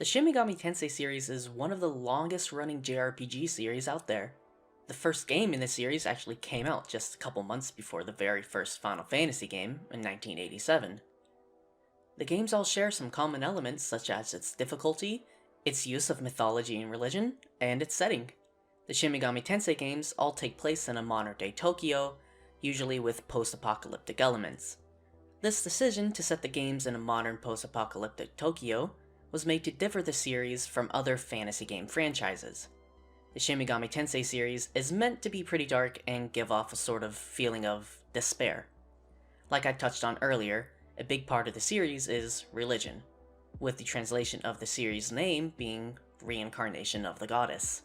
The Shin Megami Tensei series is one of the longest running JRPG series out there. The first game in the series actually came out just a couple months before the very first Final Fantasy game in 1987. The games all share some common elements such as its difficulty, its use of mythology and religion, and its setting. The Shin Megami Tensei games all take place in a modern-day Tokyo, usually with post-apocalyptic elements. This decision to set the games in a modern post-apocalyptic Tokyo was made to differ the series from other fantasy game franchises. The Shin Megami Tensei series is meant to be pretty dark and give off a sort of feeling of despair. Like I touched on earlier, a big part of the series is religion, with the translation of the series' name being Reincarnation of the Goddess.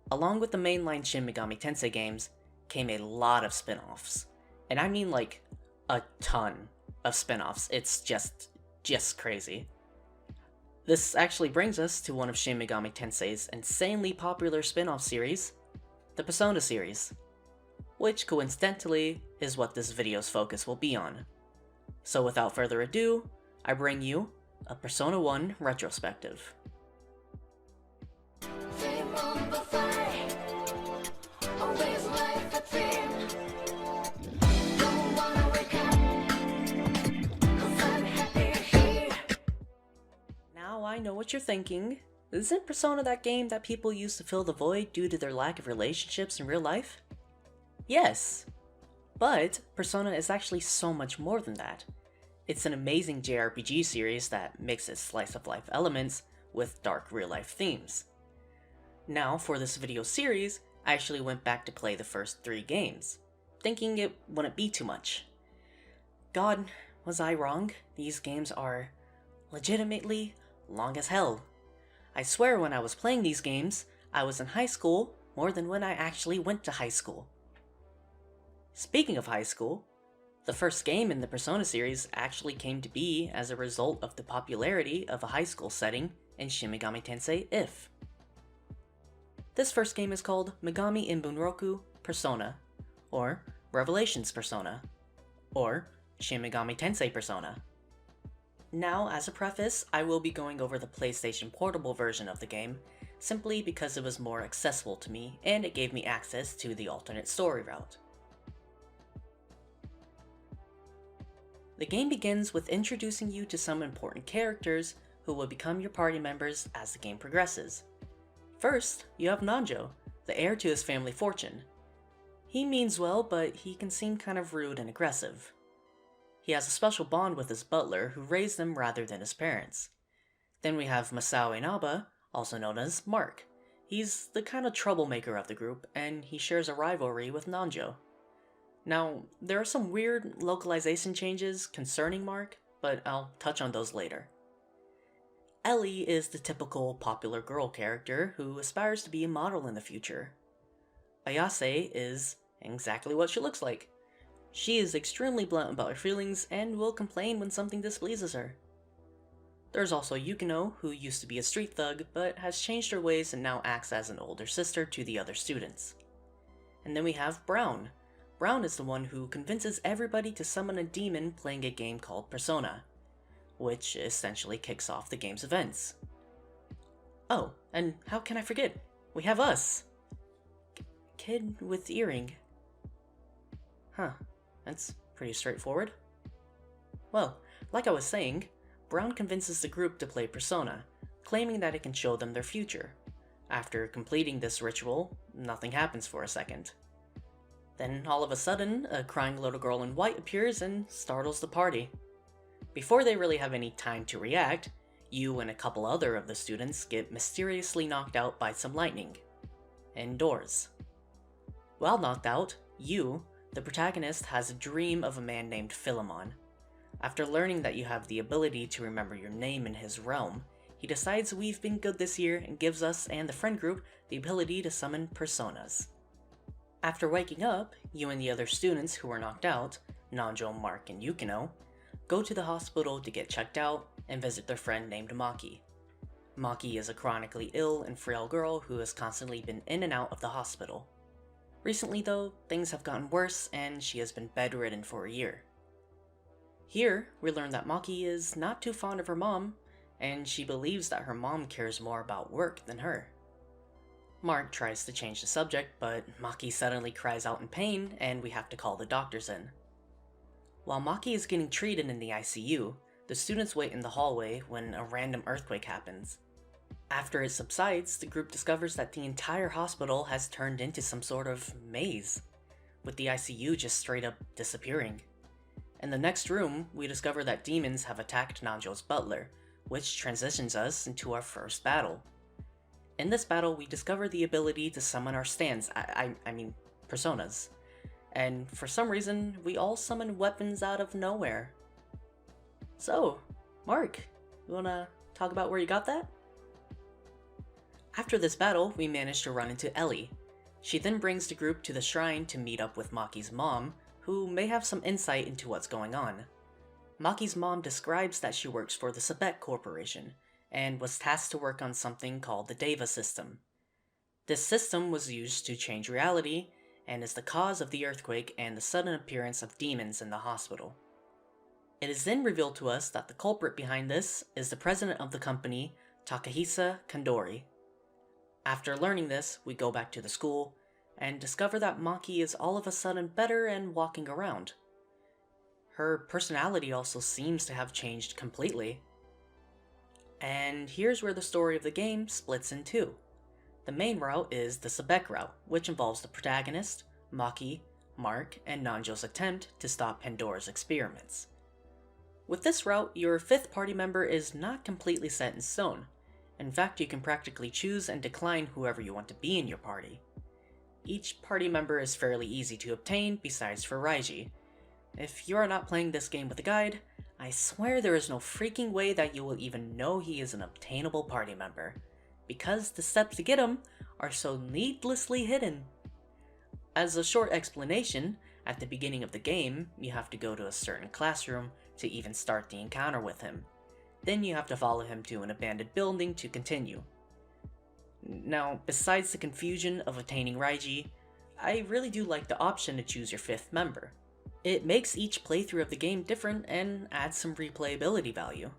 Along with the mainline Shin Megami Tensei games came a lot of spin-offs, and I mean like a ton of spin-offs. It's just crazy. This actually brings us to one of Shin Megami Tensei's insanely popular spin-off series, the Persona series, which coincidentally is what this video's focus will be on. So without further ado, I bring you a Persona 1 retrospective. Now I know what you're thinking. Isn't Persona that game that people use to fill the void due to their lack of relationships in real life? Yes, but Persona is actually so much more than that. It's an amazing JRPG series that mixes slice-of-life elements with dark real-life themes. Now, for this video series, I actually went back to play the first 3 games, thinking it wouldn't be too much. God, was I wrong? These games are legitimately long as hell. I swear when I was playing these games, I was in high school more than when I actually went to high school. Speaking of high school, the first game in the Persona series actually came to be as a result of the popularity of a high school setting in Shin Megami Tensei If. This first game is called Megami in Bunroku Persona, or Revelations Persona, or Shin Megami Tensei Persona. Now, as a preface, I will be going over the PlayStation Portable version of the game, simply because it was more accessible to me and it gave me access to the alternate story route. The game begins with introducing you to some important characters who will become your party members as the game progresses. First, you have Nanjo, the heir to his family fortune. He means well, but he can seem kind of rude and aggressive. He has a special bond with his butler who raised him rather than his parents. Then we have Masao Inaba, also known as Mark. He's the kind of troublemaker of the group, and he shares a rivalry with Nanjo. Now, there are some weird localization changes concerning Mark, but I'll touch on those later. Ellie is the typical popular girl character who aspires to be a model in the future. Ayase is exactly what she looks like. She is extremely blunt about her feelings and will complain when something displeases her. There's also Yukino, who used to be a street thug, but has changed her ways and now acts as an older sister to the other students. And then we have Brown. Brown is the one who convinces everybody to summon a demon playing a game called Persona, which essentially kicks off the game's events. Oh, and how can I forget? We have us! Kid with earring. Huh, that's pretty straightforward. Well, like I was saying, Brown convinces the group to play Persona, claiming that it can show them their future. After completing this ritual, nothing happens for a second. Then all of a sudden, a crying little girl in white appears and startles the party. Before they really have any time to react, you and a couple other of the students get mysteriously knocked out by some lightning. Indoors. While knocked out, you, the protagonist, has a dream of a man named Philemon. After learning that you have the ability to remember your name in his realm, he decides we've been good this year and gives us and the friend group the ability to summon personas. After waking up, you and the other students who were knocked out, Nanjo, Mark, and Yukino, go to the hospital to get checked out and visit their friend named Maki. Maki is a chronically ill and frail girl who has constantly been in and out of the hospital. Recently though, things have gotten worse and she has been bedridden for a year. Here, we learn that Maki is not too fond of her mom, and she believes that her mom cares more about work than her. Mark tries to change the subject, but Maki suddenly cries out in pain and we have to call the doctors in. While Maki is getting treated in the ICU, the students wait in the hallway when a random earthquake happens. After it subsides, the group discovers that the entire hospital has turned into some sort of maze, with the ICU just straight up disappearing. In the next room, we discover that demons have attacked Nanjo's butler, which transitions us into our first battle. In this battle, we discover the ability to summon our stands, I mean personas. And for some reason, we all summon weapons out of nowhere. So, Mark, you wanna talk about where you got that? After this battle, we manage to run into Ellie. She then brings the group to the shrine to meet up with Maki's mom, who may have some insight into what's going on. Maki's mom describes that she works for the Sebek Corporation, and was tasked to work on something called the Deva system. This system was used to change reality, and is the cause of the earthquake and the sudden appearance of demons in the hospital. It is then revealed to us that the culprit behind this is the president of the company, Takahisa Kandori. After learning this, we go back to the school, and discover that Maki is all of a sudden better and walking around. Her personality also seems to have changed completely. And here's where the story of the game splits in two. The main route is the Sebek route, which involves the protagonist, Maki, Mark, and Nanjo's attempt to stop Pandora's experiments. With this route, your fifth party member is not completely set in stone. In fact, you can practically choose and decline whoever you want to be in your party. Each party member is fairly easy to obtain, besides for Raiji. If you are not playing this game with a guide, I swear there is no freaking way that you will even know he is an obtainable party member, because the steps to get him are so needlessly hidden. As a short explanation, at the beginning of the game, you have to go to a certain classroom to even start the encounter with him. Then you have to follow him to an abandoned building to continue. Now, besides the confusion of attaining Raiji, I really do like the option to choose your fifth member. It makes each playthrough of the game different and adds some replayability value.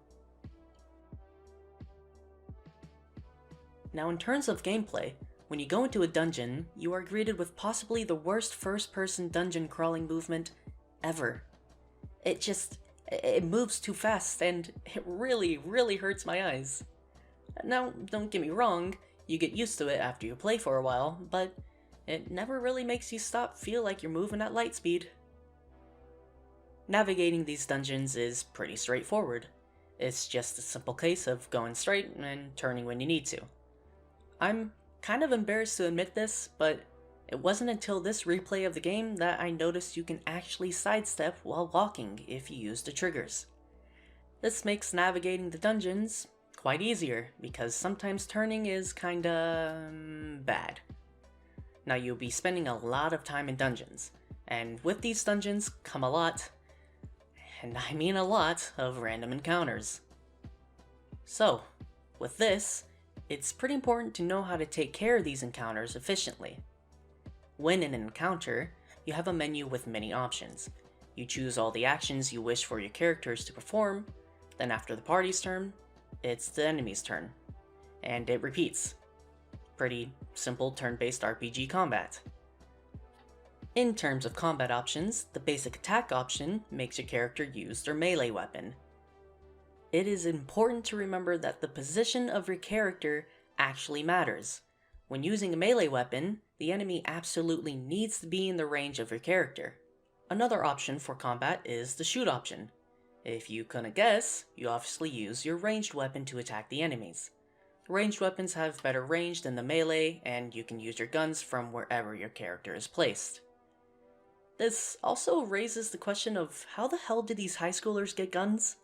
Now in terms of gameplay, when you go into a dungeon, you are greeted with possibly the worst first-person dungeon crawling movement ever. It moves too fast and it really hurts my eyes. Now, don't get me wrong, you get used to it after you play for a while, but it never really makes you feel like you're moving at light speed. Navigating these dungeons is pretty straightforward. It's just a simple case of going straight and turning when you need to. I'm kind of embarrassed to admit this, but it wasn't until this replay of the game that I noticed you can actually sidestep while walking if you use the triggers. This makes navigating the dungeons quite easier, because sometimes turning is kinda bad. Now you'll be spending a lot of time in dungeons, and with these dungeons come a lot, and I mean a lot, of random encounters. So, with this, it's pretty important to know how to take care of these encounters efficiently. When in an encounter, you have a menu with many options. You choose all the actions you wish for your characters to perform, then after the party's turn, it's the enemy's turn. And it repeats. Pretty simple turn-based RPG combat. In terms of combat options, the basic attack option makes your character use their melee weapon. It is important to remember that the position of your character actually matters. When using a melee weapon, the enemy absolutely needs to be in the range of your character. Another option for combat is the shoot option. If you couldn't guess, you obviously use your ranged weapon to attack the enemies. Ranged weapons have better range than the melee, and you can use your guns from wherever your character is placed. This also raises the question of how the hell did these high schoolers get guns?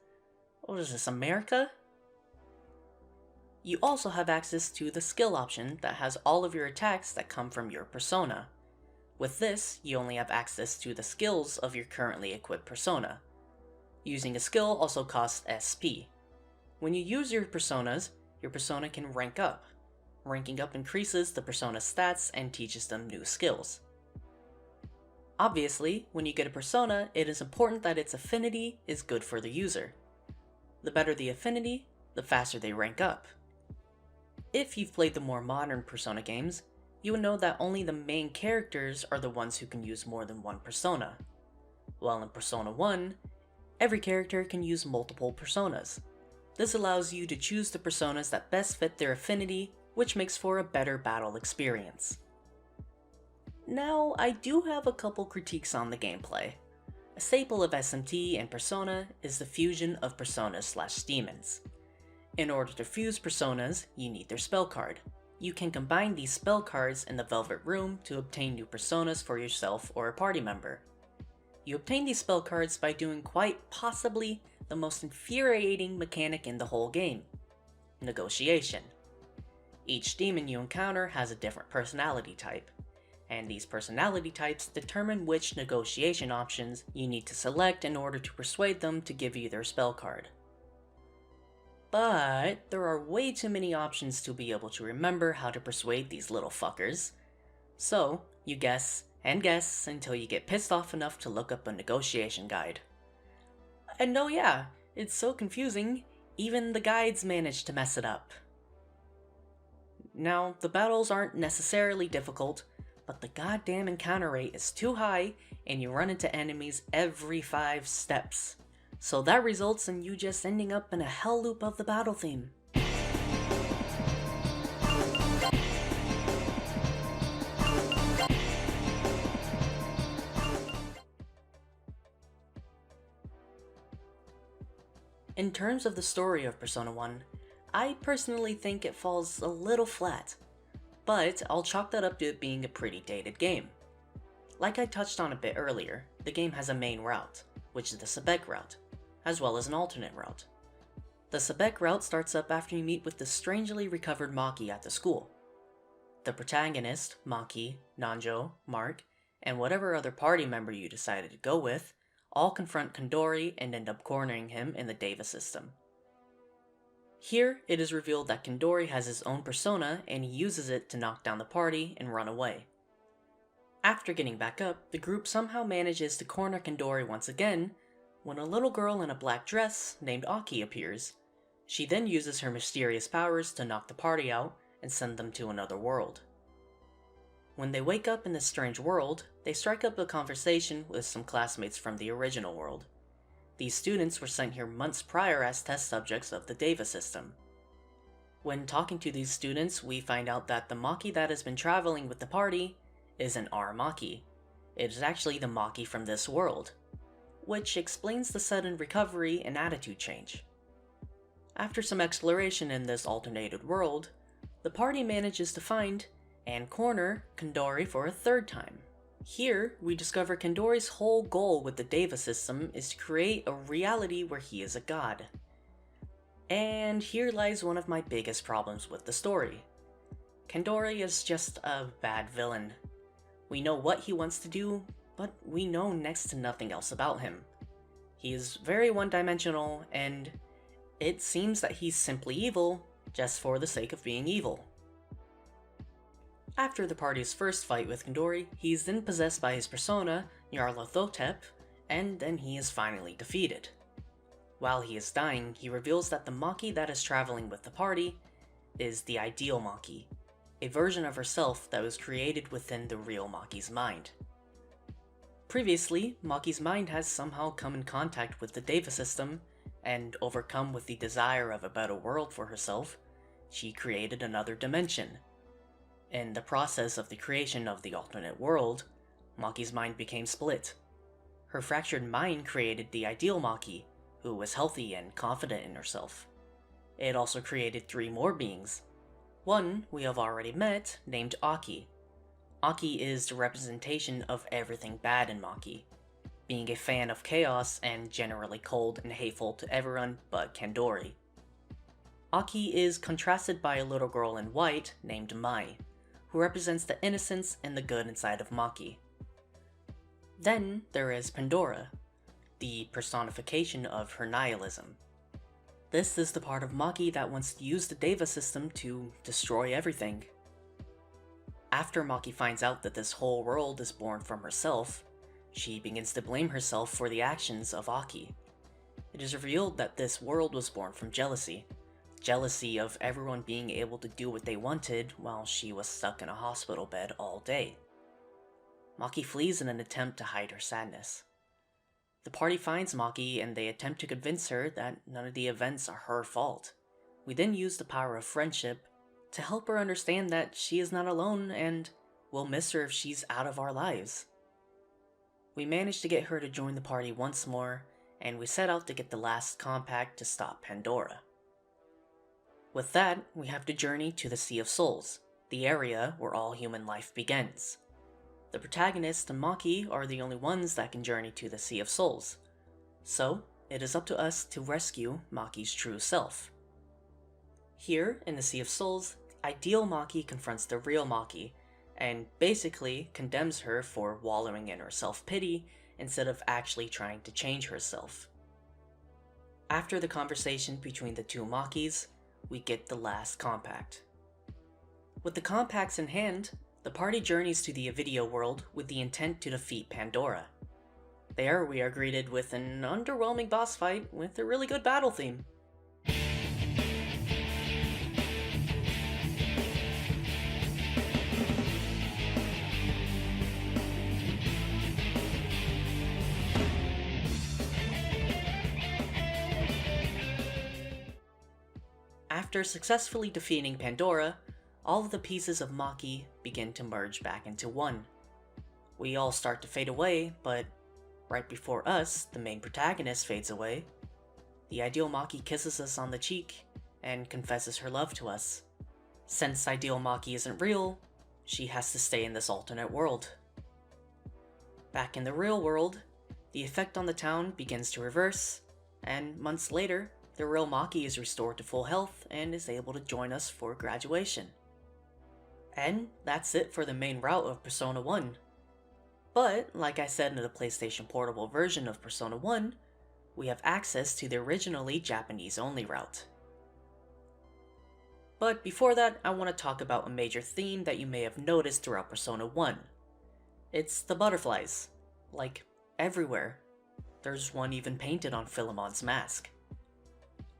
What is this, America? You also have access to the skill option that has all of your attacks that come from your persona. With this, you only have access to the skills of your currently equipped persona. Using a skill also costs SP. When you use your persona can rank up. Ranking up increases the persona's stats and teaches them new skills. Obviously, when you get a persona, it is important that its affinity is good for the user. The better the affinity, the faster they rank up. If you've played the more modern Persona games, you would know that only the main characters are the ones who can use more than one persona. While in Persona 1, every character can use multiple personas. This allows you to choose the personas that best fit their affinity, which makes for a better battle experience. Now, I do have a couple critiques on the gameplay. A staple of SMT and Persona is the fusion of personas/demons. In order to fuse personas, you need their spell card. You can combine these spell cards in the Velvet Room to obtain new personas for yourself or a party member. You obtain these spell cards by doing quite possibly the most infuriating mechanic in the whole game: negotiation. Each demon you encounter has a different personality type, and these personality types determine which negotiation options you need to select in order to persuade them to give you their spell card. But there are way too many options to be able to remember how to persuade these little fuckers. So, you guess and guess until you get pissed off enough to look up a negotiation guide. And no, yeah, it's so confusing, even the guides manage to mess it up. Now, the battles aren't necessarily difficult, but the goddamn encounter rate is too high and you run into enemies every 5 steps. So that results in you just ending up in a hell loop of the battle theme. In terms of the story of Persona 1, I personally think it falls a little flat, but I'll chalk that up to it being a pretty dated game. Like I touched on a bit earlier, the game has a main route, which is the Sebek route, as well as an alternate route. The Sebek route starts up after you meet with the strangely recovered Maki at the school. The protagonist, Maki, Nanjo, Mark, and whatever other party member you decided to go with, all confront Kandori and end up cornering him in the Deva system. Here, it is revealed that Kandori has his own persona and he uses it to knock down the party and run away. After getting back up, the group somehow manages to corner Kandori once again when a little girl in a black dress named Aki appears. She then uses her mysterious powers to knock the party out and send them to another world. When they wake up in this strange world, they strike up a conversation with some classmates from the original world. These students were sent here months prior as test subjects of the Deva system. When talking to these students, we find out that the Maki that has been traveling with the party isn't our Maki. It is actually the Maki from this world, which explains the sudden recovery and attitude change. After some exploration in this alternated world, the party manages to find and corner Kandori for a third time. Here, we discover Kandori's whole goal with the Deva system is to create a reality where he is a god. And here lies one of my biggest problems with the story. Kandori is just a bad villain. We know what he wants to do, but we know next to nothing else about him. He is very one-dimensional, and it seems that he's simply evil just for the sake of being evil. After the party's first fight with Kandori, he is then possessed by his persona, Nyarlathotep, and then he is finally defeated. While he is dying, he reveals that the Maki that is traveling with the party is the ideal Maki, a version of herself that was created within the real Maki's mind. Previously, Maki's mind has somehow come in contact with the Deva system, and overcome with the desire of a better world for herself, she created another dimension. In the process of the creation of the alternate world, Maki's mind became split. Her fractured mind created the ideal Maki, who was healthy and confident in herself. It also created 3 more beings. One we have already met, named Aki. Aki is the representation of everything bad in Maki, being a fan of chaos and generally cold and hateful to everyone but Kandori. Aki is contrasted by a little girl in white named Mai, who represents the innocence and the good inside of Maki. Then there is Pandora, the personification of her nihilism. This is the part of Maki that wants to use the Deva system to destroy everything. After Maki finds out that this whole world is born from herself, she begins to blame herself for the actions of Aki. It is revealed that this world was born from jealousy, jealousy of everyone being able to do what they wanted while she was stuck in a hospital bed all day. Maki flees in an attempt to hide her sadness. The party finds Maki and they attempt to convince her that none of the events are her fault. We then use the power of friendship to help her understand that she is not alone and we'll miss her if she's out of our lives. We manage to get her to join the party once more, and we set out to get the last compact to stop Pandora. With that, we have to journey to the Sea of Souls, the area where all human life begins. The protagonist and Maki are the only ones that can journey to the Sea of Souls, so it is up to us to rescue Maki's true self. Here, in the Sea of Souls, ideal Maki confronts the real Maki, and basically condemns her for wallowing in her self-pity instead of actually trying to change herself. After the conversation between the two Makis, we get the last compact. With the compacts in hand, the party journeys to the Avideo world with the intent to defeat Pandora. There, we are greeted with an underwhelming boss fight with a really good battle theme. After successfully defeating Pandora, all of the pieces of Maki begin to merge back into one. We all start to fade away, but right before us, the main protagonist fades away. The ideal Maki kisses us on the cheek and confesses her love to us. Since ideal Maki isn't real, she has to stay in this alternate world. Back in the real world, the effect on the town begins to reverse, and months later, the real Maki is restored to full health and is able to join us for graduation. And that's it for the main route of Persona 1. But, like I said in the PlayStation Portable version of Persona 1, we have access to the originally Japanese-only route. But before that, I want to talk about a major theme that you may have noticed throughout Persona 1. It's the butterflies. Like, everywhere. There's one even painted on Philemon's mask.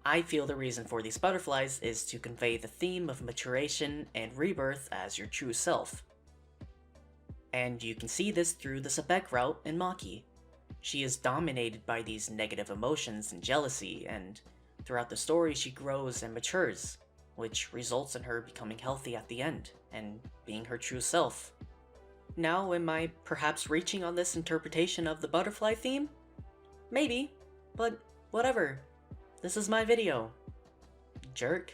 I feel the reason for these butterflies is to convey the theme of maturation and rebirth as your true self. And you can see this through the Sebek route in Maki. She is dominated by these negative emotions and jealousy, and throughout the story she grows and matures, which results in her becoming healthy at the end, and being her true self. Now, am I perhaps reaching on this interpretation of the butterfly theme? Maybe, but whatever. This is my video. Jerk.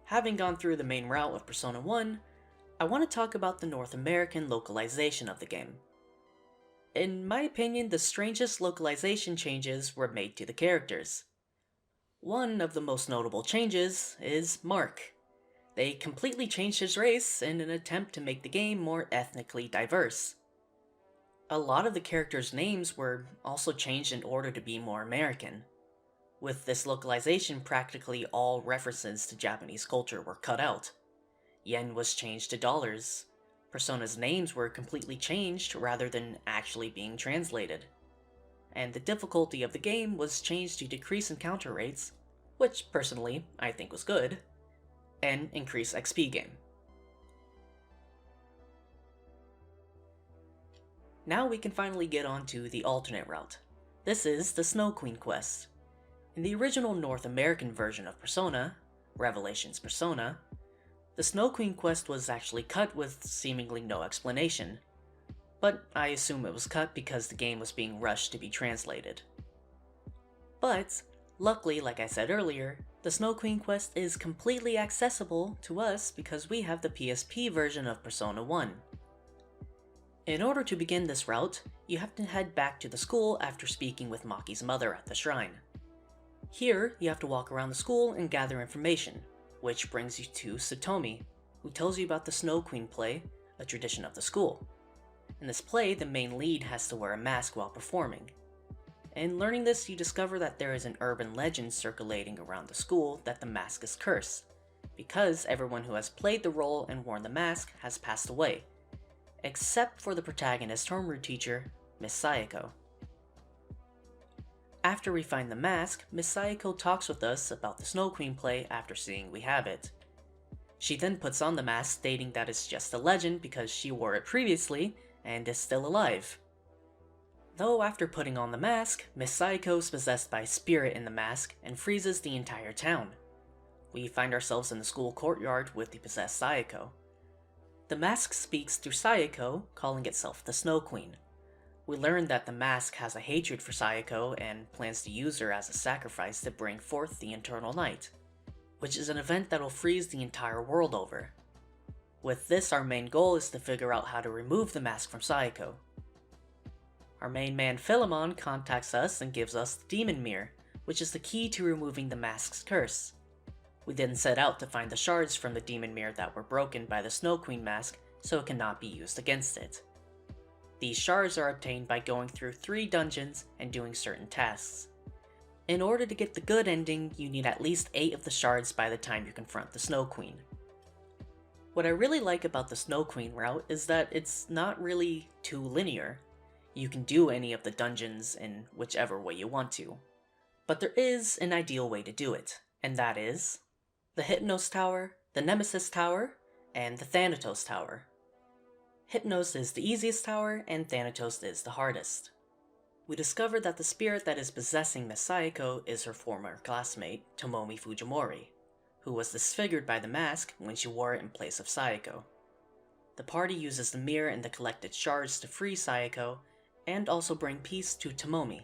Having gone through the main route of Persona 1, I want to talk about the North American localization of the game. In my opinion, the strangest localization changes were made to the characters. One of the most notable changes is Mark. They completely changed his race in an attempt to make the game more ethnically diverse. A lot of the characters' names were also changed in order to be more American. With this localization, practically all references to Japanese culture were cut out. Yen was changed to dollars. Persona's names were completely changed rather than actually being translated. And the difficulty of the game was changed to decrease encounter rates, which personally I think was good, and increase XP gain. Now we can finally get on to the alternate route. This is the Snow Queen quest. In the original North American version of Persona, Revelations Persona, the Snow Queen quest was actually cut with seemingly no explanation, but I assume it was cut because the game was being rushed to be translated. But, luckily, like I said earlier, the Snow Queen quest is completely accessible to us because we have the PSP version of Persona 1. In order to begin this route, you have to head back to the school after speaking with Maki's mother at the shrine. Here, you have to walk around the school and gather information, which brings you to Satomi, who tells you about the Snow Queen play, a tradition of the school. In this play, the main lead has to wear a mask while performing. In learning this, you discover that there is an urban legend circulating around the school that the mask is cursed, because everyone who has played the role and worn the mask has passed away, except for the protagonist's homeroom teacher, Miss Sayako. After we find the mask, Miss Sayako talks with us about the Snow Queen play after seeing we have it. She then puts on the mask stating that it's just a legend because she wore it previously and is still alive. Though after putting on the mask, Miss Sayako is possessed by a spirit in the mask and freezes the entire town. We find ourselves in the school courtyard with the possessed Sayako. The mask speaks through Sayako, calling itself the Snow Queen. We learn that the mask has a hatred for Sayako and plans to use her as a sacrifice to bring forth the Eternal Night, which is an event that will freeze the entire world over. With this, our main goal is to figure out how to remove the mask from Sayako. Our main man Philemon contacts us and gives us the Demon Mirror, which is the key to removing the mask's curse. We then set out to find the shards from the Demon Mirror that were broken by the Snow Queen mask so it cannot be used against it. These shards are obtained by going through 3 dungeons and doing certain tasks. In order to get the good ending, you need at least 8 of the shards by the time you confront the Snow Queen. What I really like about the Snow Queen route is that it's not really too linear. You can do any of the dungeons in whichever way you want to. But there is an ideal way to do it, and that is the Hypnos Tower, the Nemesis Tower, and the Thanatos Tower. Hypnos is the easiest tower, and Thanatos is the hardest. We discover that the spirit that is possessing Miss Sayako is her former classmate, Tomomi Fujimori, who was disfigured by the mask when she wore it in place of Sayako. The party uses the mirror and the collected shards to free Sayako, and also bring peace to Tomomi.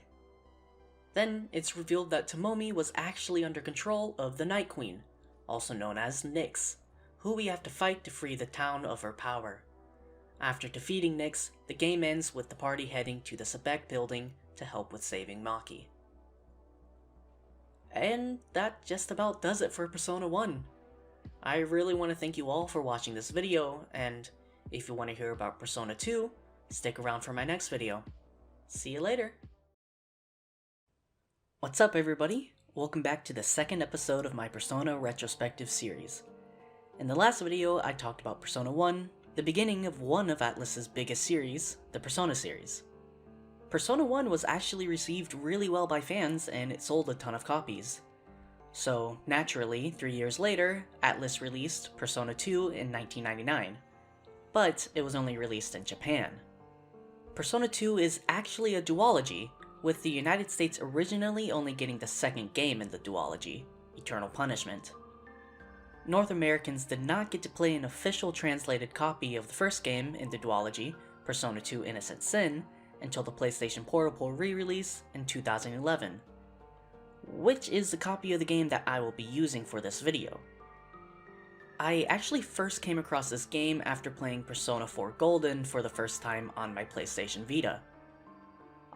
Then, it's revealed that Tomomi was actually under control of the Night Queen, also known as Nyx, who we have to fight to free the town of her power. After defeating Nyx, the game ends with the party heading to the Sebek building to help with saving Maki. And that just about does it for Persona 1. I really want to thank you all for watching this video, and if you want to hear about Persona 2, stick around for my next video. See you later! What's up everybody? Welcome back to the second episode of my Persona Retrospective series. In the last video, I talked about Persona 1, the beginning of one of Atlus's biggest series, the Persona series. Persona 1 was actually received really well by fans and it sold a ton of copies. So, naturally, 3 years later, Atlus released Persona 2 in 1999. But it was only released in Japan. Persona 2 is actually a duology, with the United States originally only getting the second game in the duology, Eternal Punishment. North Americans did not get to play an official translated copy of the first game in the duology, Persona 2 Innocent Sin, until the PlayStation Portable re-release in 2011, which is the copy of the game that I will be using for this video. I actually first came across this game after playing Persona 4 Golden for the first time on my PlayStation Vita.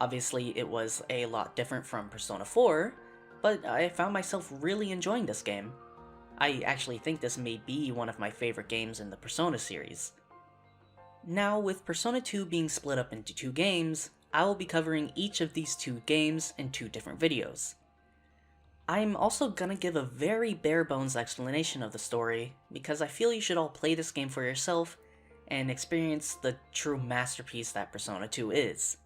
Obviously, it was a lot different from Persona 4, but I found myself really enjoying this game. I actually think this may be one of my favorite games in the Persona series. Now, with Persona 2 being split up into 2 games, I will be covering each of these 2 games in 2 different videos. I'm also gonna give a very bare bones explanation of the story, because I feel you should all play this game for yourself and experience the true masterpiece that Persona 2 is.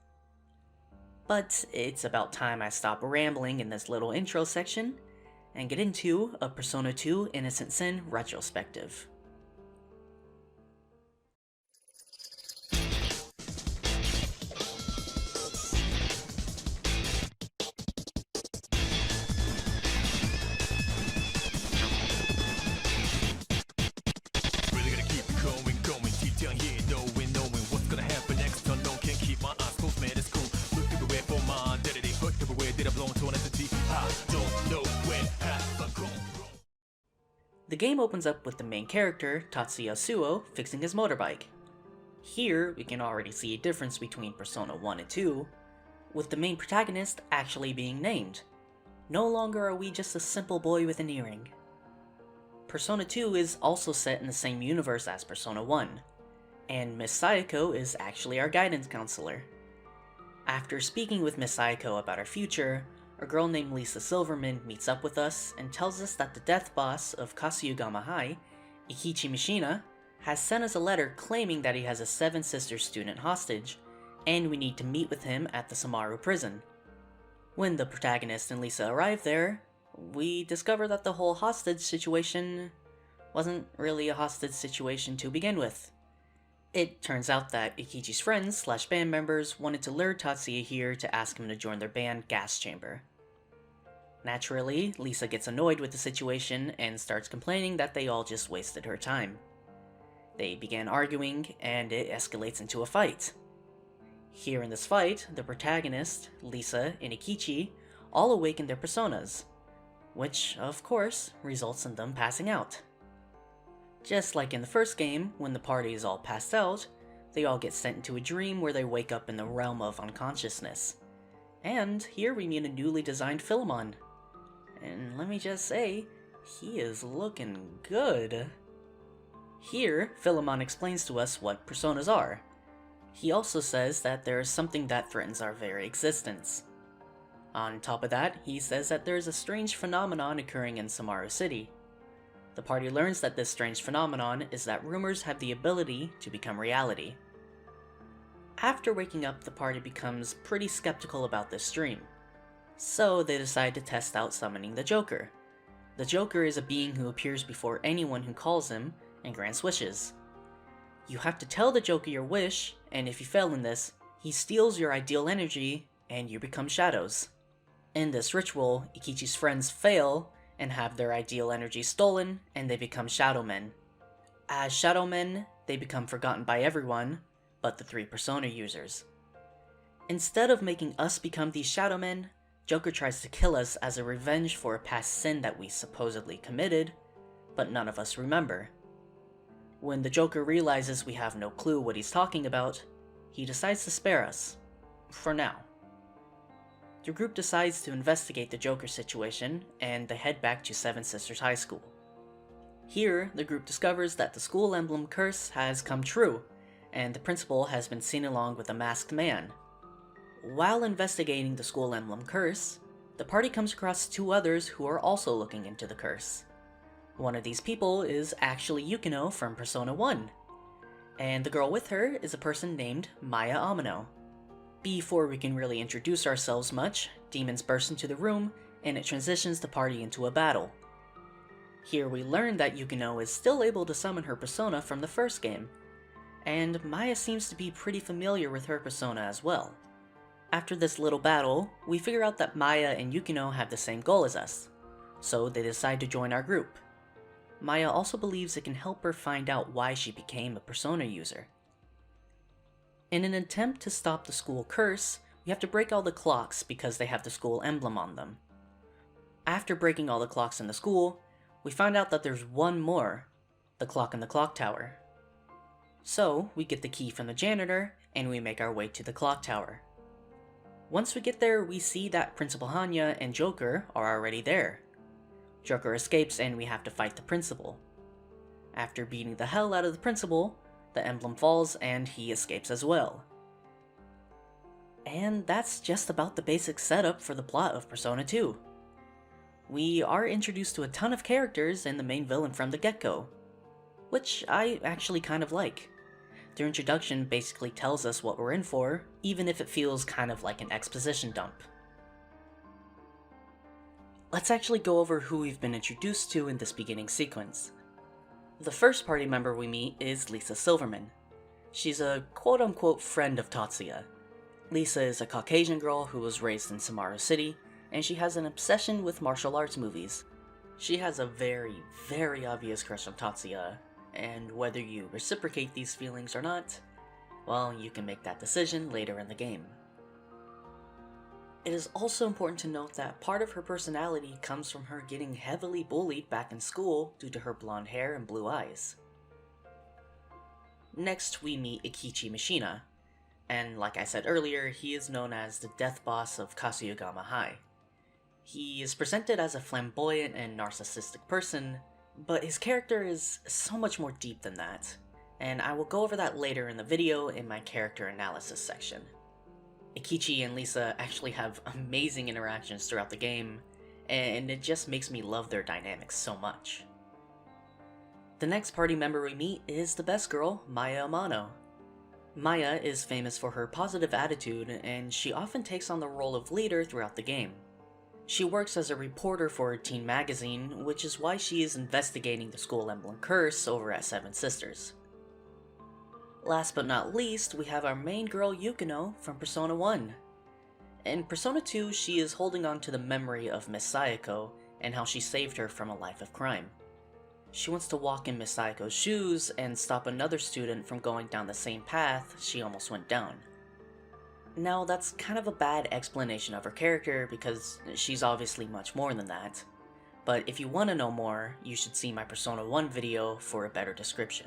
But it's about time I stop rambling in this little intro section and get into a Persona 2 Innocent Sin retrospective. The game opens up with the main character, Tatsuya Suo, fixing his motorbike. Here, we can already see a difference between Persona 1 and 2, with the main protagonist actually being named. No longer are we just a simple boy with an earring. Persona 2 is also set in the same universe as Persona 1, and Miss Sayako is actually our guidance counselor. After speaking with Miss Sayako about our future, a girl named Lisa Silverman meets up with us and tells us that the death boss of Kasuyugama High, Ikichi Mashina, has sent us a letter claiming that he has a 7 Sisters student hostage, and we need to meet with him at the Samaru prison. When the protagonist and Lisa arrive there, we discover that the whole hostage situation wasn't really a hostage situation to begin with. It turns out that Ikichi's friends / band members wanted to lure Tatsuya here to ask him to join their band Gas Chamber. Naturally, Lisa gets annoyed with the situation and starts complaining that they all just wasted her time. They began arguing, and it escalates into a fight. Here in this fight, the protagonist, Lisa, and Ikichi all awaken their personas, which, of course, results in them passing out. Just like in the first game, when the party is all passed out, they all get sent into a dream where they wake up in the realm of unconsciousness. And here we meet a newly designed Silverman. And let me just say, he is looking good. Here, Silverman explains to us what personas are. He also says that there is something that threatens our very existence. On top of that, he says that there is a strange phenomenon occurring in Samaru City. The party learns that this strange phenomenon is that rumors have the ability to become reality. After waking up, the party becomes pretty skeptical about this dream. So they decide to test out summoning the Joker. The Joker is a being who appears before anyone who calls him and grants wishes. You have to tell the Joker your wish, and if you fail in this, he steals your ideal energy and you become shadows. In this ritual, Ikichi's friends fail and have their ideal energy stolen, and they become shadow men. As shadow men, they become forgotten by everyone but the 3 persona users. Instead of making us become these shadow men, Joker tries to kill us as a revenge for a past sin that we supposedly committed, but none of us remember. When the Joker realizes we have no clue what he's talking about, he decides to spare us. For now. The group decides to investigate the Joker situation, and they head back to Seven Sisters High School. Here, the group discovers that the school emblem curse has come true, and the principal has been seen along with a masked man. While investigating the school emblem curse, the party comes across 2 others who are also looking into the curse. One of these people is actually Yukino from Persona 1, and the girl with her is a person named Maya Amano. Before we can really introduce ourselves much, demons burst into the room, and it transitions the party into a battle. Here we learn that Yukino is still able to summon her persona from the first game, and Maya seems to be pretty familiar with her persona as well. After this little battle, we figure out that Maya and Yukino have the same goal as us, so they decide to join our group. Maya also believes it can help her find out why she became a persona user. In an attempt to stop the school curse, we have to break all the clocks because they have the school emblem on them. After breaking all the clocks in the school, we find out that there's one more, the clock in the clock tower. So, we get the key from the janitor, and we make our way to the clock tower. Once we get there, we see that Principal Hanya and Joker are already there. Joker escapes and we have to fight the principal. After beating the hell out of the principal, the emblem falls and he escapes as well. And that's just about the basic setup for the plot of Persona 2. We are introduced to a ton of characters and the main villain from the get-go, which I actually kind of like. Their introduction basically tells us what we're in for, even if it feels kind of like an exposition dump. Let's actually go over who we've been introduced to in this beginning sequence. The first party member we meet is Lisa Silverman. She's a quote-unquote friend of Tatsuya. Lisa is a Caucasian girl who was raised in Samaru City, and she has an obsession with martial arts movies. She has a very, very obvious crush on Tatsuya, and whether you reciprocate these feelings or not, well, you can make that decision later in the game. It is also important to note that part of her personality comes from her getting heavily bullied back in school due to her blonde hair and blue eyes. Next, we meet Ikichi Mashina, and like I said earlier, he is known as the death boss of Kasuyagama High. He is presented as a flamboyant and narcissistic person, but his character is so much more deep than that, and I will go over that later in the video in my character analysis section. Ikichi and Lisa actually have amazing interactions throughout the game, and it just makes me love their dynamics so much. The next party member we meet is the best girl, Maya Amano. Maya is famous for her positive attitude, and she often takes on the role of leader throughout the game. She works as a reporter for a teen magazine, which is why she is investigating the School Emblem curse over at Seven Sisters. Last but not least, we have our main girl Yukino from Persona 1. In Persona 2, she is holding on to the memory of Miss Sayako and how she saved her from a life of crime. She wants to walk in Miss Sayako's shoes and stop another student from going down the same path she almost went down. Now, that's kind of a bad explanation of her character because she's obviously much more than that. But if you want to know more, you should see my Persona 1 video for a better description.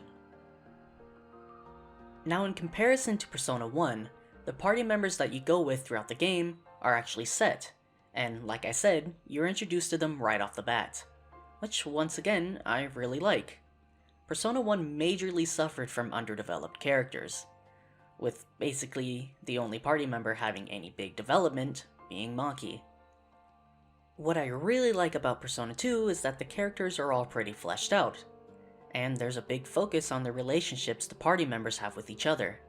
Now, in comparison to Persona 1, the party members that you go with throughout the game are actually set, and like I said, you're introduced to them right off the bat. Which, once again, I really like. Persona 1 majorly suffered from underdeveloped characters, with basically the only party member having any big development being Maki. What I really like about Persona 2 is that the characters are all pretty fleshed out, and there's a big focus on the relationships the party members have with each other.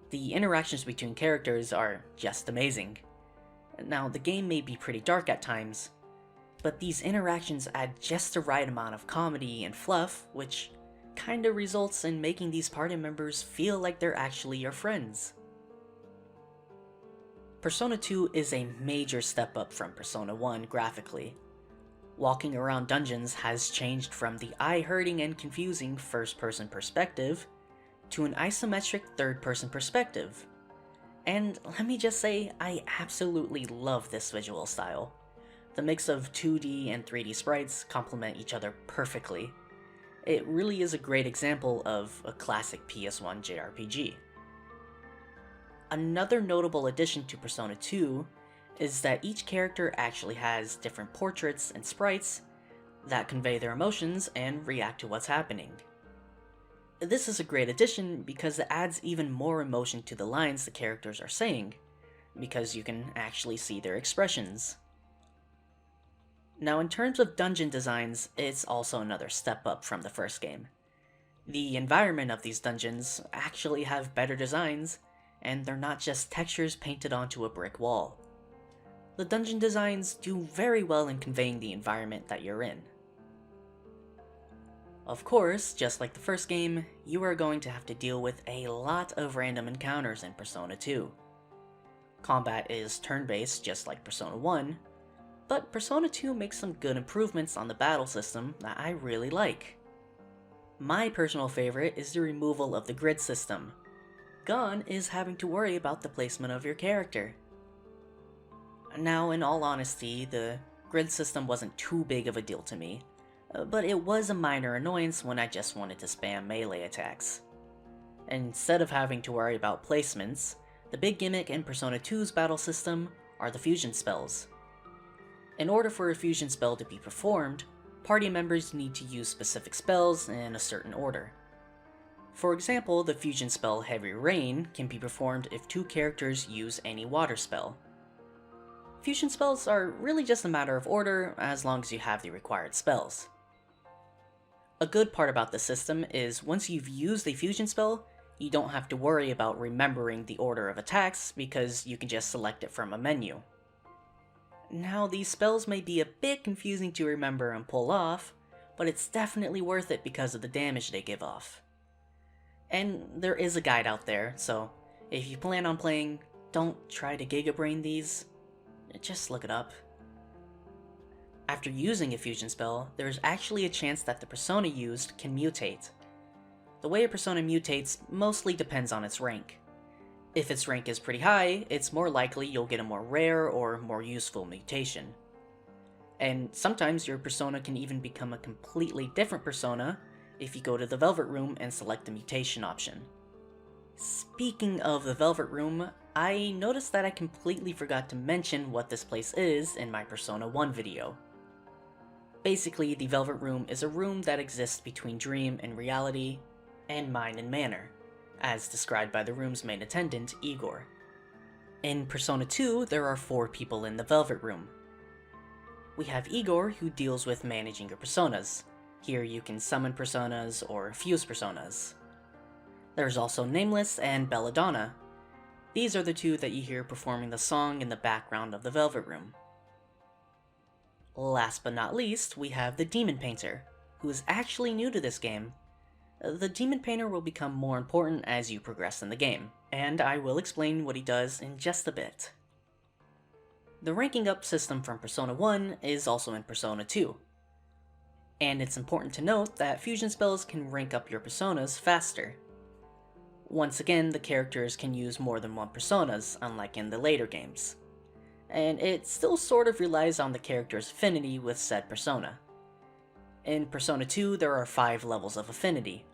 The interactions between characters are just amazing. Now, the game may be pretty dark at times, but these interactions add just the right amount of comedy and fluff, which kinda results in making these party members feel like they're actually your friends. Persona 2 is a major step up from Persona 1 graphically. Walking around dungeons has changed from the eye-hurting and confusing first-person perspective to an isometric third-person perspective. And let me just say, I absolutely love this visual style. The mix of 2D and 3D sprites complement each other perfectly. It really is a great example of a classic PS1 JRPG. Another notable addition to Persona 2 is that each character actually has different portraits and sprites that convey their emotions and react to what's happening. This is a great addition because it adds even more emotion to the lines the characters are saying, because you can actually see their expressions. Now, in terms of dungeon designs, it's also another step up from the first game. The environment of these dungeons actually have better designs, and they're not just textures painted onto a brick wall. The dungeon designs do very well in conveying the environment that you're in. Of course, just like the first game, you are going to have to deal with a lot of random encounters in Persona 2. Combat is turn-based just like Persona 1, but Persona 2 makes some good improvements on the battle system that I really like. My personal favorite is the removal of the grid system. Gone is having to worry about the placement of your character. Now, in all honesty, the grid system wasn't too big of a deal to me, but it was a minor annoyance when I just wanted to spam melee attacks. Instead of having to worry about placements, the big gimmick in Persona 2's battle system are the fusion spells. In order for a fusion spell to be performed, party members need to use specific spells in a certain order. For example, the fusion spell Heavy Rain can be performed if two characters use any water spell. Fusion spells are really just a matter of order as long as you have the required spells. A good part about the system is once you've used a fusion spell, you don't have to worry about remembering the order of attacks because you can just select it from a menu. Now, these spells may be a bit confusing to remember and pull off, but it's definitely worth it because of the damage they give off. And there is a guide out there, so if you plan on playing, don't try to gigabrain these, just look it up. After using a fusion spell, there's actually a chance that the persona used can mutate. The way a persona mutates mostly depends on its rank. If its rank is pretty high, it's more likely you'll get a more rare or more useful mutation. And sometimes your persona can even become a completely different persona if you go to the Velvet Room and select the mutation option. Speaking of the Velvet Room, I noticed that I completely forgot to mention what this place is in my Persona 1 video. Basically, the Velvet Room is a room that exists between dream and reality, and mind and manner, as described by the room's main attendant, Igor. In Persona 2, there are 4 people in the Velvet Room. We have Igor, who deals with managing your personas. Here you can summon personas or fuse personas. There's also Nameless and Belladonna. These are the two that you hear performing the song in the background of the Velvet Room. Last but not least, we have the Demon Painter, who is actually new to this game. The Demon Painter will become more important as you progress in the game, and I will explain what he does in just a bit. The ranking up system from Persona 1 is also in Persona 2. And it's important to note that fusion spells can rank up your personas faster. Once again, the characters can use more than one personas, unlike in the later games. And it still sort of relies on the character's affinity with said persona. In Persona 2, there are 5 levels of affinity.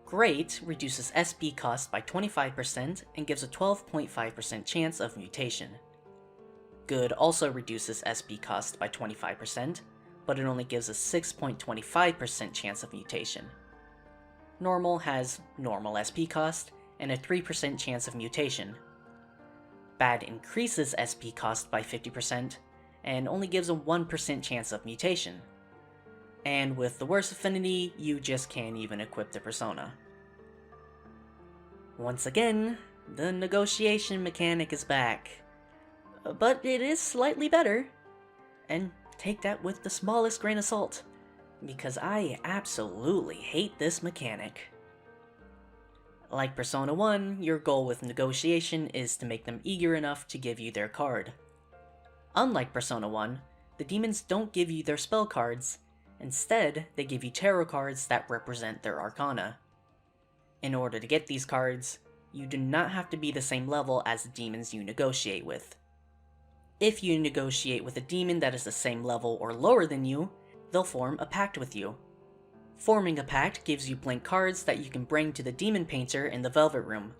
Great reduces SP cost by 25% and gives a 12.5% chance of mutation. Good also reduces SP cost by 25%, but it only gives a 6.25% chance of mutation. Normal has normal SP cost and a 3% chance of mutation. Bad increases SP cost by 50% and only gives a 1% chance of mutation. And with the worst affinity, you just can't even equip the persona. Once again, the negotiation mechanic is back. But it is slightly better. And take that with the smallest grain of salt, because I absolutely hate this mechanic. Like Persona 1, your goal with negotiation is to make them eager enough to give you their card. Unlike Persona 1, the demons don't give you their spell cards. Instead, they give you tarot cards that represent their arcana. In order to get these cards, you do not have to be the same level as the demons you negotiate with. If you negotiate with a demon that is the same level or lower than you, they'll form a pact with you. Forming a pact gives you blank cards that you can bring to the Demon Painter in the Velvet Room.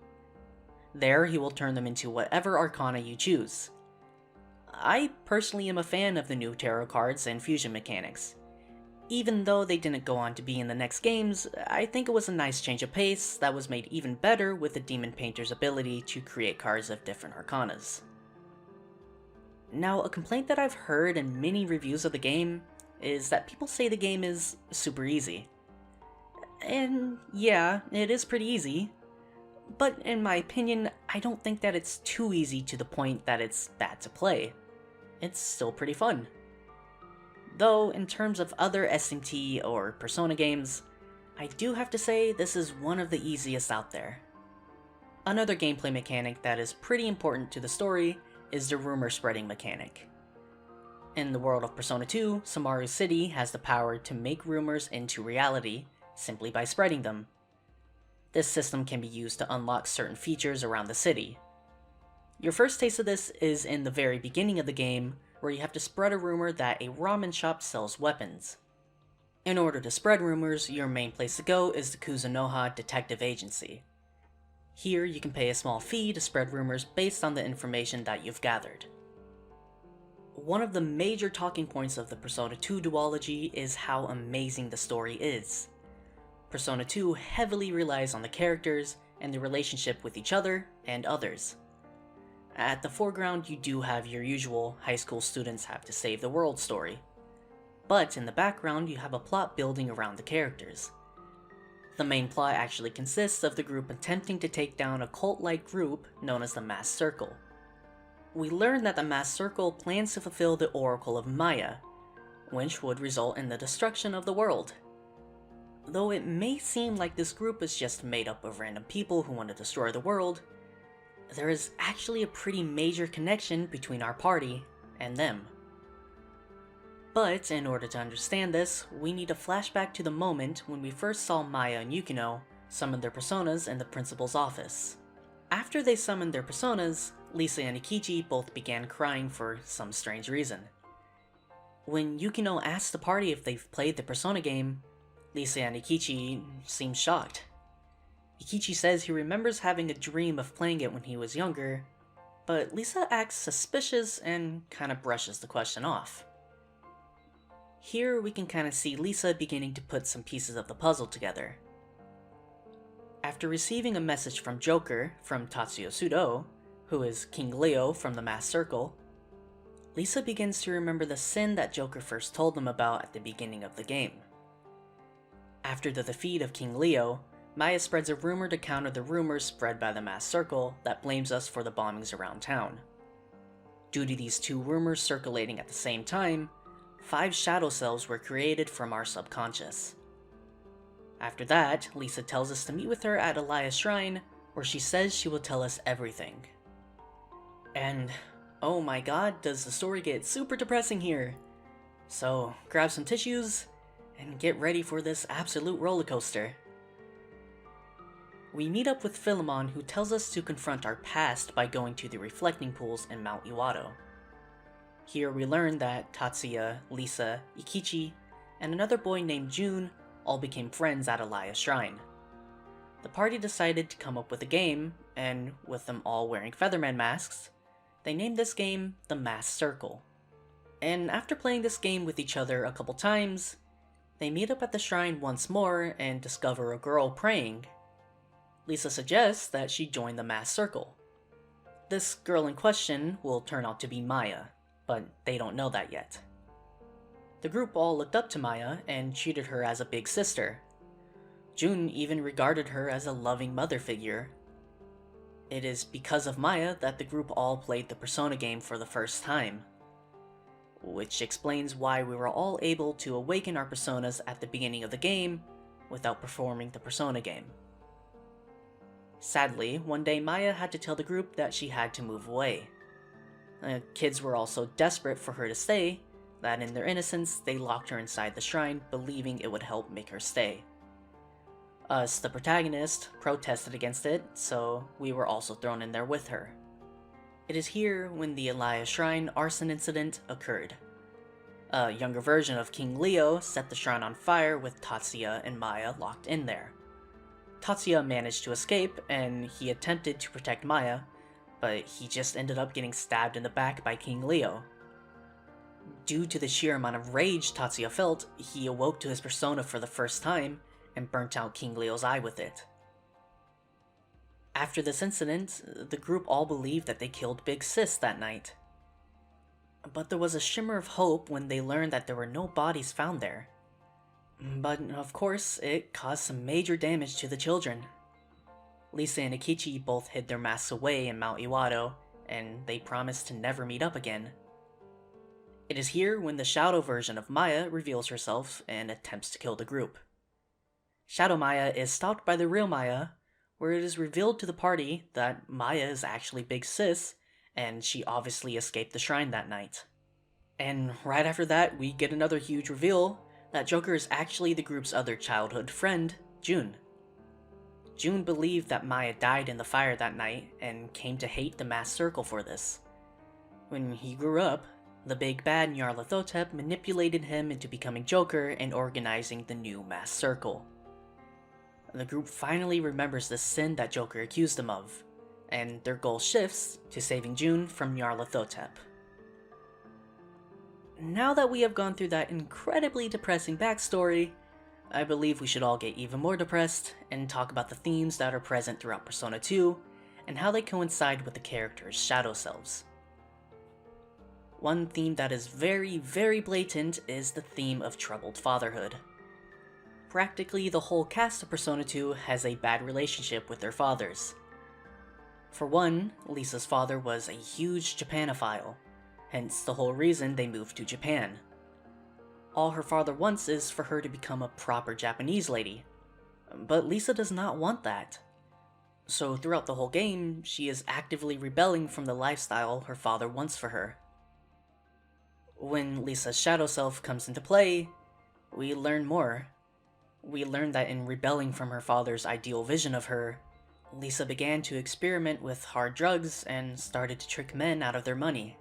There, he will turn them into whatever arcana you choose. I personally am a fan of the new tarot cards and fusion mechanics. Even though they didn't go on to be in the next games, I think it was a nice change of pace that was made even better with the Demon Painter's ability to create cards of different arcanas. Now, a complaint that I've heard in many reviews of the game is that people say the game is super easy. And yeah, it is pretty easy. But in my opinion, I don't think that it's too easy to the point that it's bad to play. It's still pretty fun. Though, in terms of other SMT or Persona games, I do have to say this is one of the easiest out there. Another gameplay mechanic that is pretty important to the story is the rumor spreading mechanic. In the world of Persona 2, Samaru City has the power to make rumors into reality simply by spreading them. This system can be used to unlock certain features around the city. Your first taste of this is in the very beginning of the game, where you have to spread a rumor that a ramen shop sells weapons. In order to spread rumors, your main place to go is the Kuzunoha Detective Agency. Here, you can pay a small fee to spread rumors based on the information that you've gathered. One of the major talking points of the Persona 2 duology is how amazing the story is. Persona 2 heavily relies on the characters and the relationship with each other and others. At the foreground, you do have your usual high school students have to save the world story. But in the background, you have a plot building around the characters. The main plot actually consists of the group attempting to take down a cult-like group known as the Masked Circle. We learn that the Masked Circle plans to fulfill the Oracle of Maya, which would result in the destruction of the world. Though it may seem like this group is just made up of random people who want to destroy the world, there is actually a pretty major connection between our party and them. But in order to understand this, we need a flashback to the moment when we first saw Maya and Yukino summon their personas in the principal's office. After they summoned their personas, Lisa and Ikichi both began crying for some strange reason. When Yukino asked the party if they've played the Persona game, Lisa and Ikichi seem shocked. Ikichi says he remembers having a dream of playing it when he was younger, but Lisa acts suspicious and kinda brushes the question off. Here we can kinda see Lisa beginning to put some pieces of the puzzle together. After receiving a message from Joker from Tatsuya Sudo, who is King Leo from the Masked Circle, Lisa begins to remember the sin that Joker first told them about at the beginning of the game. After the defeat of King Leo, Maya spreads a rumor to counter the rumors spread by the Masked Circle that blames us for the bombings around town. Due to these two rumors circulating at the same time, 5 shadow selves were created from our subconscious. After that, Lisa tells us to meet with her at Elia's shrine, where she says she will tell us everything. And oh my god, does the story get super depressing here. So grab some tissues and get ready for this absolute roller coaster. We meet up with Philemon, who tells us to confront our past by going to the reflecting pools in Mount Iwado. Here we learn that Tatsuya, Lisa, Ikichi, and another boy named Jun all became friends at Elia's shrine. The party decided to come up with a game, and with them all wearing Featherman masks, they named this game the Masked Circle. And after playing this game with each other a couple times, they meet up at the shrine once more and discover a girl praying. Lisa suggests that she join the Masked Circle. This girl in question will turn out to be Maya, but they don't know that yet. The group all looked up to Maya and treated her as a big sister. Jun even regarded her as a loving mother figure. It is because of Maya that the group all played the Persona game for the first time, which explains why we were all able to awaken our personas at the beginning of the game without performing the Persona game. Sadly, one day Maya had to tell the group that she had to move away. The kids were all so desperate for her to stay that in their innocence they locked her inside the shrine, believing it would help make her stay. Us, the protagonist, protested against it, so we were also thrown in there with her. It is here when the Elia Shrine arson incident occurred. A younger version of King Leo set the shrine on fire with Tatsuya and Maya locked in there. Tatsuya managed to escape, and he attempted to protect Maya, but he just ended up getting stabbed in the back by King Leo. Due to the sheer amount of rage Tatsuya felt, he awoke to his persona for the first time and burnt out King Leo's eye with it. After this incident, the group all believed that they killed Big Sis that night. But there was a shimmer of hope when they learned that there were no bodies found there. But of course, it caused some major damage to the children. Lisa and Ikichi both hid their masks away in Mount Iwado, and they promised to never meet up again. It is here when the Shadow version of Maya reveals herself and attempts to kill the group. Shadow Maya is stopped by the real Maya, where it is revealed to the party that Maya is actually Big Sis, and she obviously escaped the shrine that night. And right after that, we get another huge reveal that Joker is actually the group's other childhood friend, Jun. Jun believed that Maya died in the fire that night and came to hate the Masked Circle for this. When he grew up, the big bad Nyarlathotep manipulated him into becoming Joker and organizing the new Masked Circle. The group finally remembers the sin that Joker accused them of, and their goal shifts to saving Jun from Nyarlathotep. Now that we have gone through that incredibly depressing backstory, I believe we should all get even more depressed and talk about the themes that are present throughout Persona 2 and how they coincide with the characters' shadow selves. One theme that is very, very blatant is the theme of troubled fatherhood. Practically the whole cast of Persona 2 has a bad relationship with their fathers. For one, Lisa's father was a huge Japanophile, hence the whole reason they moved to Japan. All her father wants is for her to become a proper Japanese lady, but Lisa does not want that. So throughout the whole game, she is actively rebelling from the lifestyle her father wants for her. When Lisa's shadow self comes into play, we learn more. We learn that in rebelling from her father's ideal vision of her, Lisa began to experiment with hard drugs and started to trick men out of their money.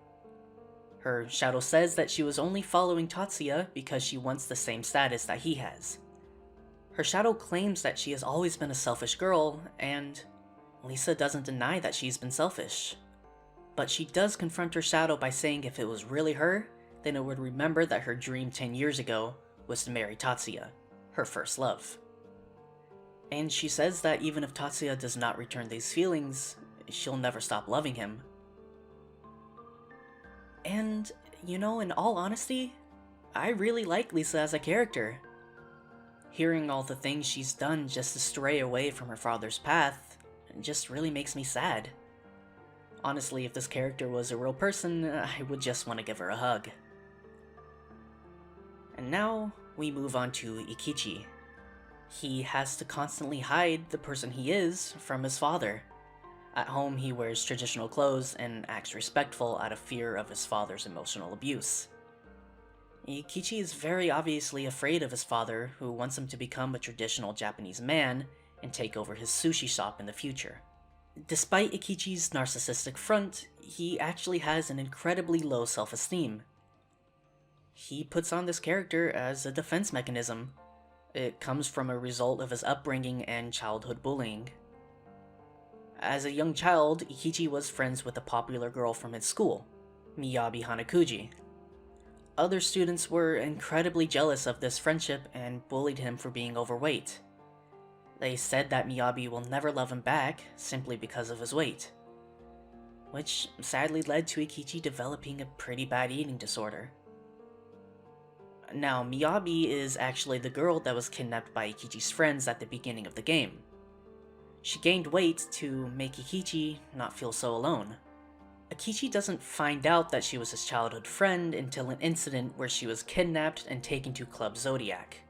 Her shadow says that she was only following Tatsuya because she wants the same status that he has. Her shadow claims that she has always been a selfish girl, and Lisa doesn't deny that she's been selfish. But she does confront her shadow by saying if it was really her, then it would remember that her dream 10 years ago was to marry Tatsuya, her first love. And she says that even if Tatsuya does not return these feelings, she'll never stop loving him. And, you know, in all honesty, I really like Lisa as a character. Hearing all the things she's done just to stray away from her father's path just really makes me sad. Honestly, if this character was a real person, I would just want to give her a hug. And now, we move on to Ikichi. He has to constantly hide the person he is from his father. At home, he wears traditional clothes and acts respectful out of fear of his father's emotional abuse. Ikichi is very obviously afraid of his father, who wants him to become a traditional Japanese man and take over his sushi shop in the future. Despite Ikichi's narcissistic front, he actually has an incredibly low self-esteem. He puts on this character as a defense mechanism. It comes from a result of his upbringing and childhood bullying. As a young child, Ikichi was friends with a popular girl from his school, Miyabi Hanakuji. Other students were incredibly jealous of this friendship and bullied him for being overweight. They said that Miyabi will never love him back simply because of his weight, which sadly led to Ikichi developing a pretty bad eating disorder. Now, Miyabi is actually the girl that was kidnapped by Ikichi's friends at the beginning of the game. She gained weight to make Ikichi not feel so alone. Ikichi doesn't find out that she was his childhood friend until an incident where she was kidnapped and taken to Club Zodiac.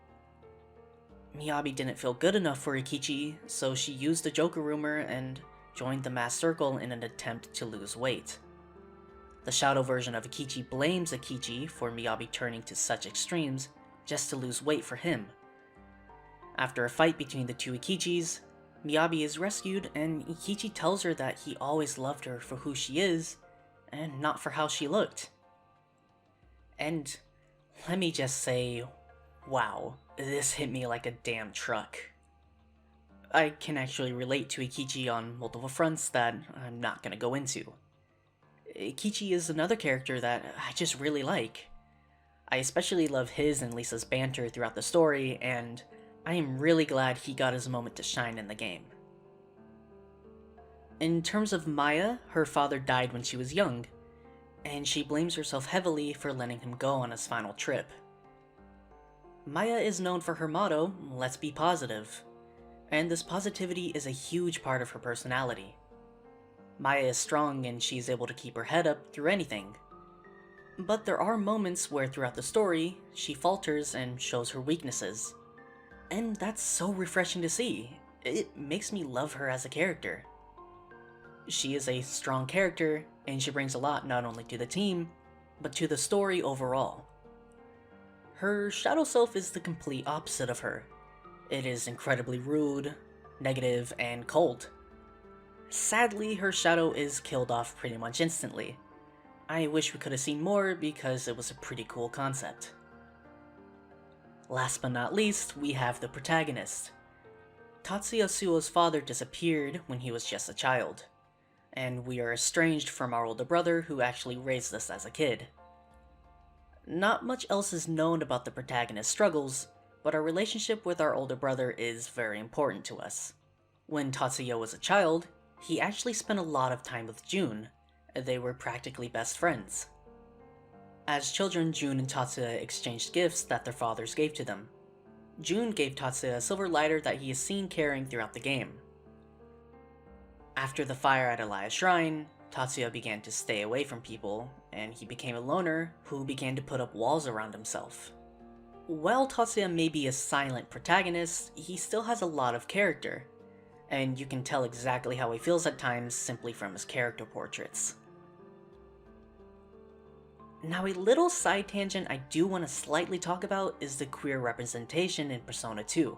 Miyabi didn't feel good enough for Ikichi, so she used the Joker rumor and joined the mass circle in an attempt to lose weight. The shadow version of Ikichi blames Ikichi for Miyabi turning to such extremes just to lose weight for him. After a fight between the two Ikichis, Miyabi is rescued, and Ikichi tells her that he always loved her for who she is, and not for how she looked. And let me just say, wow, this hit me like a damn truck. I can actually relate to Ikichi on multiple fronts that I'm not gonna go into. Ikichi is another character that I just really like. I especially love his and Lisa's banter throughout the story, and I am really glad he got his moment to shine in the game. In terms of Maya, her father died when she was young, and she blames herself heavily for letting him go on his final trip. Maya is known for her motto, "Let's be positive," and this positivity is a huge part of her personality. Maya is strong and she's able to keep her head up through anything. But there are moments where throughout the story, she falters and shows her weaknesses. And that's so refreshing to see. It makes me love her as a character. She is a strong character, and she brings a lot not only to the team, but to the story overall. Her shadow self is the complete opposite of her. It is incredibly rude, negative, and cold. Sadly, her shadow is killed off pretty much instantly. I wish we could have seen more because it was a pretty cool concept. Last but not least, we have the protagonist. Tatsuya Suo's father disappeared when he was just a child, and we are estranged from our older brother who actually raised us as a kid. Not much else is known about the protagonist's struggles, but our relationship with our older brother is very important to us. When Tatsuya was a child, he actually spent a lot of time with Jun. They were practically best friends. As children, Jun and Tatsuya exchanged gifts that their fathers gave to them. Jun gave Tatsuya a silver lighter that he is seen carrying throughout the game. After the fire at Elia's shrine, Tatsuya began to stay away from people, and he became a loner who began to put up walls around himself. While Tatsuya may be a silent protagonist, he still has a lot of character, and you can tell exactly how he feels at times simply from his character portraits. Now, a little side tangent I do want to slightly talk about is the queer representation in Persona 2.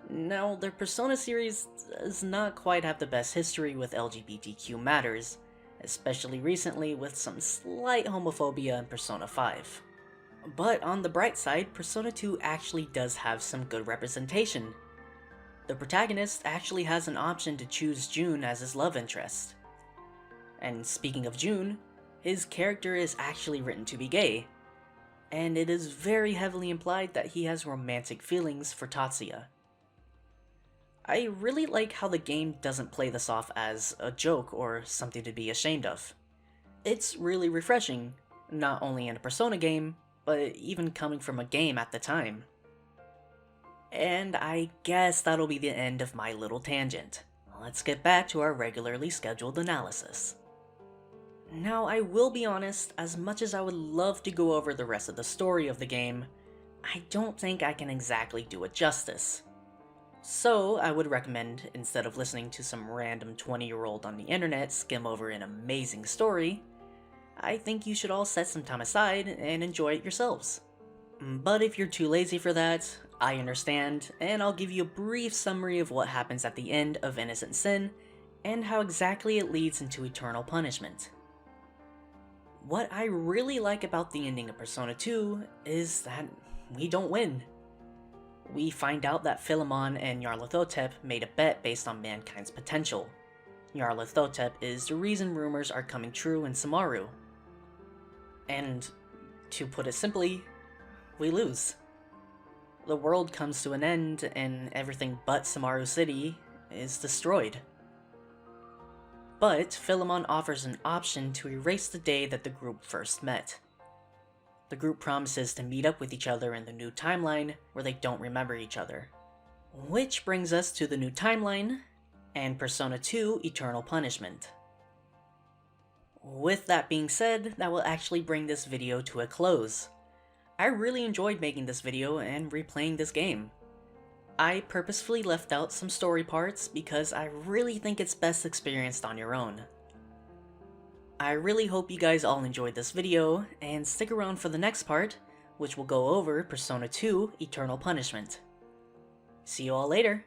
Now, their Persona series does not quite have the best history with LGBTQ matters, especially recently with some slight homophobia in Persona 5. But on the bright side, Persona 2 actually does have some good representation. The protagonist actually has an option to choose Jun as his love interest. And speaking of Jun, his character is actually written to be gay, and it is very heavily implied that he has romantic feelings for Tatsuya. I really like how the game doesn't play this off as a joke or something to be ashamed of. It's really refreshing, not only in a Persona game, but even coming from a game at the time. And I guess that'll be the end of my little tangent. Let's get back to our regularly scheduled analysis. Now, I will be honest, as much as I would love to go over the rest of the story of the game, I don't think I can exactly do it justice. So, I would recommend, instead of listening to some random 20-year-old on the internet skim over an amazing story, I think you should all set some time aside and enjoy it yourselves. But if you're too lazy for that, I understand, and I'll give you a brief summary of what happens at the end of Innocent Sin, and how exactly it leads into eternal punishment. What I really like about the ending of Persona 2 is that we don't win. We find out that Philemon and Nyarlathotep made a bet based on mankind's potential. Nyarlathotep is the reason rumors are coming true in Samaru. And, to put it simply, we lose. The world comes to an end, and everything but Samaru City is destroyed. But Philemon offers an option to erase the day that the group first met. The group promises to meet up with each other in the new timeline where they don't remember each other. Which brings us to the new timeline and Persona 2 Eternal Punishment. With that being said, that will actually bring this video to a close. I really enjoyed making this video and replaying this game. I purposefully left out some story parts because I really think it's best experienced on your own. I really hope you guys all enjoyed this video, and stick around for the next part, which will go over Persona 2 Eternal Punishment. See you all later!